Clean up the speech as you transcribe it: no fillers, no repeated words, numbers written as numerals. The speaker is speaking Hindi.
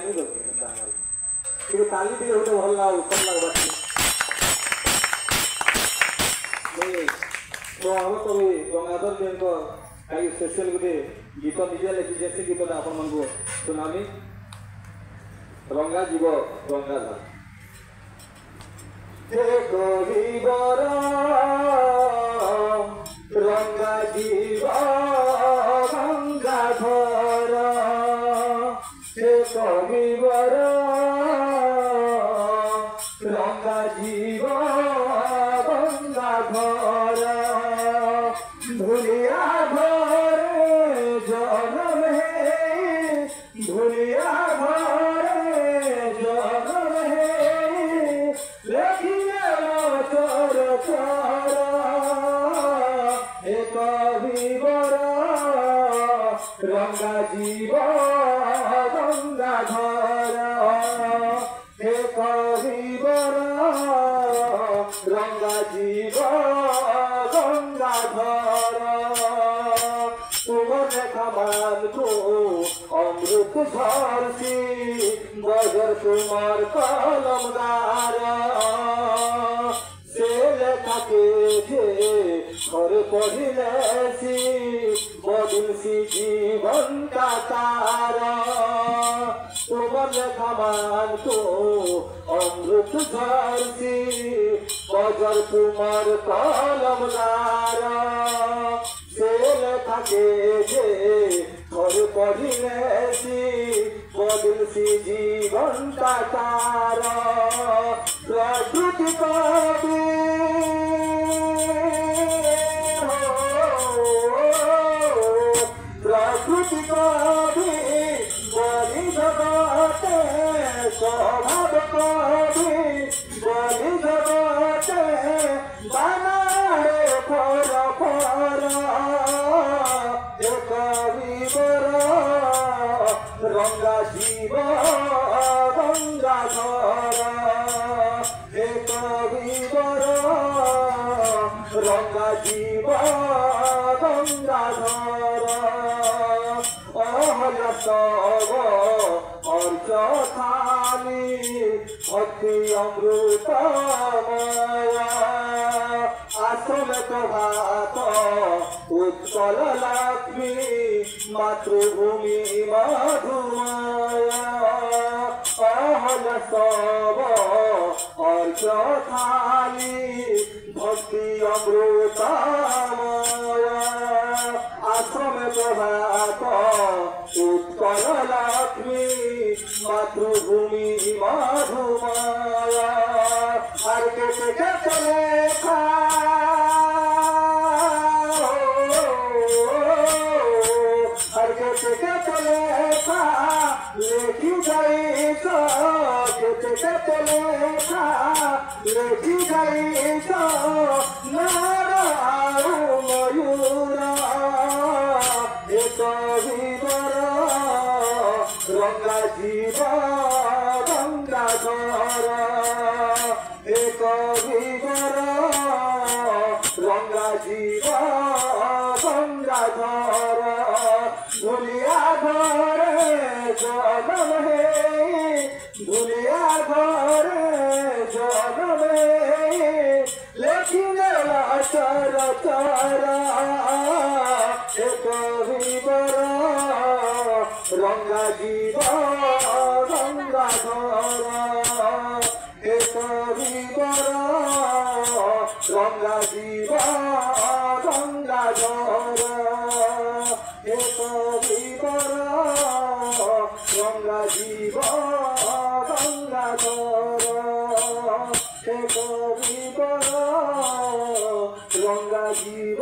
ଜାଣି ଦଉଛି ଟିକେ ତାଲି ଟିକେ ଗୋଟେ ଭଲ ଉତ୍ତମ ଲାଗବା तो हम कवि गंगाधर देव कई स्पेशल गोटे गीत निजे लिखी से गीत आपण मन को सुनामी रंगा जीव गंगाधर रंगा जीव गंगाधर कविवर रंगा जीव गंगाधर धुलिया भरे जनम है धुलिया भरे जनम है लेखिए चर चर एक विवर रंगा जीव गंगाधर एक विवर रंगा जीव गंगाधर तुमने कमान को अमृत झरसी बजर तुम्हार कलमदार से लेखा के घर पढ़िले बदिल सी जीवन का तारा तुमने कमान को अमृत झरसी बजर तुम्हार कलमदार से लेखा के घर पढ़िले बदिल सी जीवन का तारा प्रकृति कवि प्रकृति कवि बलि जगते स्वभाव कवि बलि जगते बनाए फर फर एक विवर रंगा जीव गंगाधर एक विवर रंगा जीव गंगाधर अहल सब अर्च थाली भक्ति अमृतमय आश्रम प्रभात उत्कल लक्ष्मी मातृभूमि मधुमय अहल सब अर्च थाली भक्ति अमृतमय आश्रम प्रभात उत्कल लक्ष्मी मातृभूमि मधुमय हर के चले हर के चले लेखी गई चले लेखी गई नार मयूर एक विवर रंगा जीव गंगाधर एक विवर रंगा जीव गंगाधर धुलिया भरे जनम है धुलिया भरे जनम है लेकिन चर चर एक विवर रंगा जीव गंगाधर एक विवर रंगा जीव गंगाधर एक विवर रंगा जीव गंगाधर एक विवर रंगा जीव